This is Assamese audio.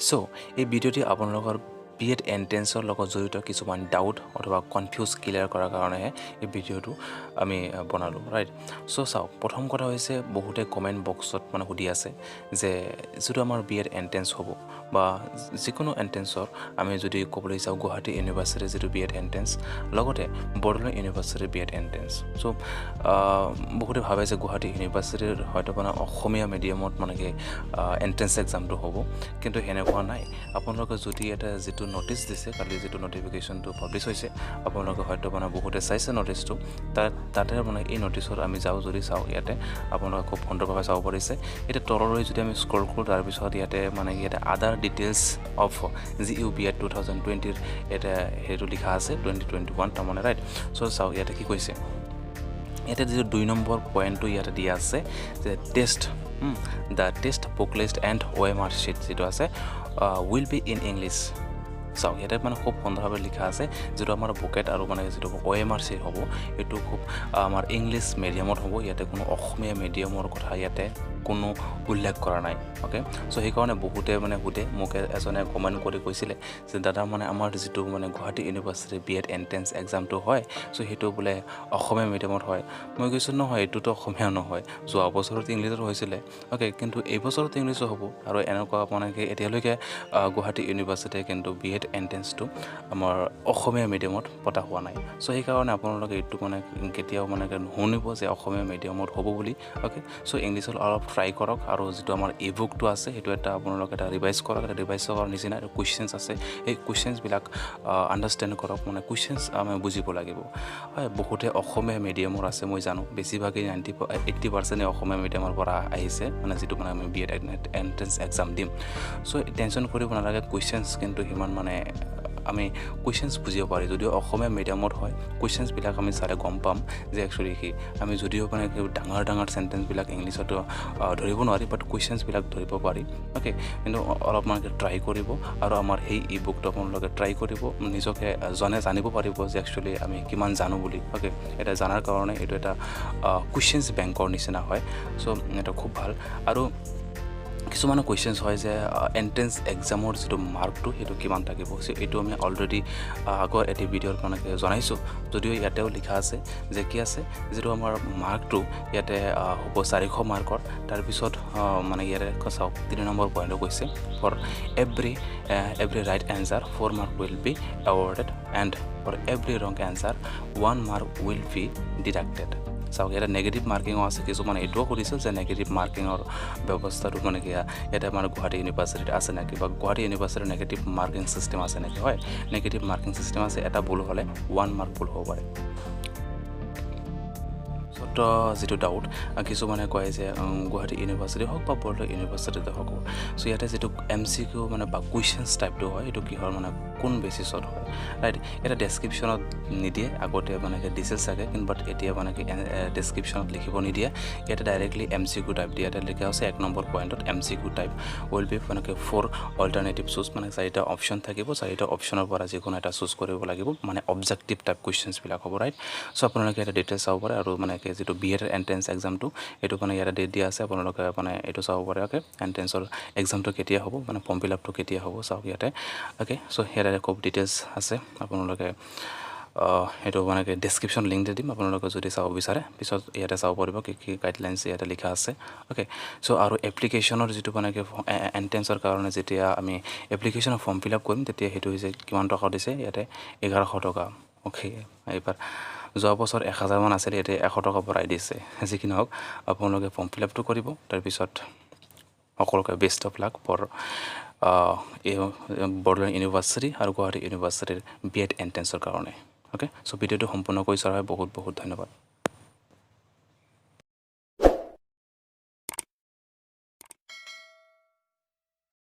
সো এই ভিডিওটি আপোনালোকৰ B.Ed এন্ট্ৰেন্সৰ লগত জড়িত কিছুমান ডাউট অথবা কনফিউজ ক্লিয়াৰ কৰাৰ কাৰণেহে এই ভিডিওটো আমি বনালোঁ ৰাইট সো চাওক প্ৰথম কথা হৈছে বহুতে কমেন্ট বক্সত মানে সুধি আছে যে যেটো আমাৰ B.Ed এন্ট্ৰেন্স হ'ব বা যিকোনো এন্ট্ৰেন্সৰ আমি যদি ক'বলৈ যাওঁ গুৱাহাটী ইউনিভাৰ্চিটি যেটো B.Ed এন্ট্ৰেন্স লগতে Bodoland university B.Ed entrance so বহুতে ভাবে যে গুৱাহাটী ইউনিভাৰ্চিটিৰ হয়তো মানে অসমীয়া মিডিয়ামত মানে কি এন্ট্ৰেন্স এক্সামটো হ'ব কিন্তু হেনেকুৱা নাই আপোনালোকে যদি এটা যেটো নোটিস দিছে কালি যেটো নোটিফিকেশনটো পাবলিশ হৈছে আপোনালোকে হয়তো মানে বহুতে চাইছে নোটিসটো তাতে মানে এই নোটিসৰ আমি যাও যদি চাও ইয়াতে আপোনালোকে খুব সুন্দৰভাৱে চাব পাৰিছে এটা তললৈ যদি আমি স্ক্ৰল কৰো তাৰ পিছত ইয়াতে মানে ইয়াতে আদাৰ ডিটেইলছ অফ GUB.Ed 2020 এটা হেতু লিখা আছে 2021 তাৰমানে ৰাইট সো চাও ইয়াতে কি কৈছে এটা যে 2 নম্বৰ পয়েন্টটো ইয়াতে দিয়া আছে যে test the test book list and OMR sheet যেটো আছে will be in English চাও ইয়াতে মানে খুব সুন্দৰভাৱে লিখা আছে যেটো আমাৰ বুকেট আৰু মানে যেটো OMR sheet হ'ব এটো খুব আমাৰ ইংলিশ মিডিয়ামত হ'ব ইয়াতে কোনো অসমীয়া মিডিয়ামৰ কথা ইয়াতে কোনো উল্লেখ কৰা নাই ওকে সো এই কাৰণে বহুতে মানে হুদে মোক এজনে কমেন্ট কৰি কৈছিলে যে দাদা মানে আমাৰ যেটো মানে গুৱাহাটী ইউনিভাৰ্চিটি B.Ed এন্ট্ৰেন্স এক্সামটো হয় সো হেতু বলে অসমীয়া মিডিয়ামত হয় মই কৈছো নহয় এটো তো অসমীয়া নহয় যোৱা বছৰত ইংলিশত হৈছিলে ওকে কিন্তু এই বছৰত ইংলিশত হ'ব আৰু এনেকুৱা মানে কি এতিয়ালৈকে গুৱাহাটী ইউনিভাৰ্চিটি কিন্তু B.Ed এন্ট্ৰেন্সটো আমাৰ অসমীয়া মিডিয়ামত পতা হোৱা নাই সো এই কাৰণে আপোনালোকে এটো মানে কেতিয়াও মানে শুনিব যে অসমীয়া মিডিয়ামত হ'ব বুলি ওকে সো ইংলিশত অলপ ট্রাই কৰক আৰু যেটো আমাৰ ইবুকটো আছে হেতু এটা আপোনালোকে এটা ৰিভাইজ কৰক এটা ৰিভাইজ কৰাৰ নিচিনা কোৱেশ্চনছ আছে এই কোৱেশ্চনছ বিলাক আন্ডাৰষ্টেণ্ড কৰক মানে কোৱেশ্চনছ আমি বুজিব লাগিব হয় বহুতে অসমীয়া মিডিয়ামৰ আছে মই জানো বেছিভাগই 80% অসমীয়া মিডিয়ামৰ পৰা আহিছে মানে যেটো মানে আমি B.Ed এন্ট্ৰেন্স এক্সাম দিম সো টেনচন কৰিব নালাগে কোৱেশ্চনছ কিন্তু হিমান মানে আমি কোৱেশ্চনছ বুজিব পাৰি যদিও অসমীয়া মিডিয়ামত হয় কোৱেশ্চনছ বিলাক আমি চালে গম পাম যে একচুয়ালি কি আমি যদিও মানে ডাঙৰ সেন্টেন্স বিলাক ইংলিশত ধৰিব নোৱাৰি বাট কোৱেশ্চনছ বিলাক ধৰিব পাৰি ওকে কিন্তু অলপ মানে ট্ৰাই কৰিব আৰু আমাৰ এই ইবুকটো আপোনালোকে ট্ৰাই কৰিব নিজকে জানিব পাৰিব যে একচুয়ালি আমি কিমান জানো বুলি ওকে এটা জানাৰ কাৰণে এটো এটা কোৱেশ্চনছ বেংকৰ নিচিনা হয় সো এটা খুব ভাল আৰু কিছুমান কোৱেশ্চনছ হয় যে এন্ট্ৰেন্স এক্সামৰ যেটো মাৰ্কটো হেতু কিমান থাকিব সো এটো আমি অলৰেডি আগৰ এটি ভিডিঅ'ৰ মানে জনাইছো যদিও ইয়াতেও লিখা আছে যে কি আছে যেটো আমাৰ মাৰ্কটো ইয়াতে হ'ব 400 মাৰ্কৰ তাৰ পিছত মানে ইয়াৰে চাও 3 নম্বৰ পইণ্টও কৈছে for every right answer 4 mark will be awarded and for every wrong answer 1 mark will be deducted চাও এটা নেগেটিভ মার্কিং আছে কিছুমান এটো কৰিছিল যে নেগেটিভ মাৰ্কিংৰ ব্যৱস্থাটো মানে কি এটা আমাৰ গুৱাহাটী ইউনিভাৰ্চিটিত আছে নেকি বা গুৱাহাটী ইউনিভাৰ্চিটিৰ নেগেটিভ মার্কিং সিস্টেম আছে নেকি হয় নেগেটিভ মার্কিং সিস্টেম আছে এটা ভুল হলে 1 মার্ক ভুল হ'ব পাৰে তো যেটো ডাউট কিছুমানে কয় যে গুৱাহাটী ইউনিভাৰ্চিটি হওক বা বড়োলেণ্ড ইউনিভাৰ্চিটিতে হওক সো ইয়াতে যেটো MCQ মানে বা কোৱেশ্চনছ টাইপটো হয় এটো কি হয় মানে কোন বেসিছত হয় ৰাইট এটা ডেসক্ৰিপচনত নিদিয়ে আগতে মানে দিছিল চাগে কিন্তু বাট এতিয়া মানে কি ডেসক্ৰিপচনত লিখিব নিদিয়ে এটা ডাইৰেক্টলি MCQ টাইপ দিয়া এটা লিখা আছে 1 নম্বৰ পইণ্টত MCQ টাইপ উইল বি মানে কি 4 অল্টাৰনেটিভ চুজ মানে চাৰিটা অপচন থাকিব চাৰিটা অপচনৰ পৰা যিকোনো এটা চুজ কৰিব লাগিব মানে অবজেক্টিভ টাইপ কোৱেশ্চনছ বিলাক হ'ব ৰাইট সো আপোনালোকে এটা ডিটেইলছ চাব পাৰে আৰু মানে যেটো B.Ed এন্ট্ৰেন্স এক্সামটো এটো মানে ইয়াতে ডেট দিয়া আছে আপোনালোকে মানে এটো চাব পাৰে ওকে এন্ট্ৰেন্সৰ এক্সামটো কেতিয়া হ'ব মানে ফৰ্ম ফিল আপটো কেতিয়া হ'ব চাওক ইয়াতে ওকে সো ইয়াতে খুব ডিটেইলছ আছে আপোনালোকে এটো মানে ডেসক্ৰিপচন লিংক দিম আপোনালোকে যদি চাব বিচাৰে পিছত ইয়াতে চাব পাৰিব কি গাইডলাইনছ ইয়াতে লিখা আছে ওকে সো আৰু এপ্লিকেশনৰ যেটো মানে এন্ট্ৰেন্সৰ কাৰণে যেতিয়া আমি এপ্লিকেশনৰ ফৰ্ম ফিল আপ কৰিম তেতিয়া হেতু হৈছে কিমান টকা দিছে ইয়াতে 1100 টকা ওকে এইবাৰ যোৱা বছৰ 1000 মান আছিল এতে 100 টকা বঢ়াই দিছে যি কি নহওক আপোনালোকে ফৰ্ম ফিল আপটো কৰিব তাৰ পিছত সকলোকে best of luck for Bodoland university আৰু গুৱাহাটী ইউনিভাৰ্চিটিৰ B.Ed এন্ট্ৰেন্সৰ কাৰণে ওকে সো ভিডিওটো সম্পূৰ্ণ কৰি চাৰ বহুত বহুত ধন্যবাদ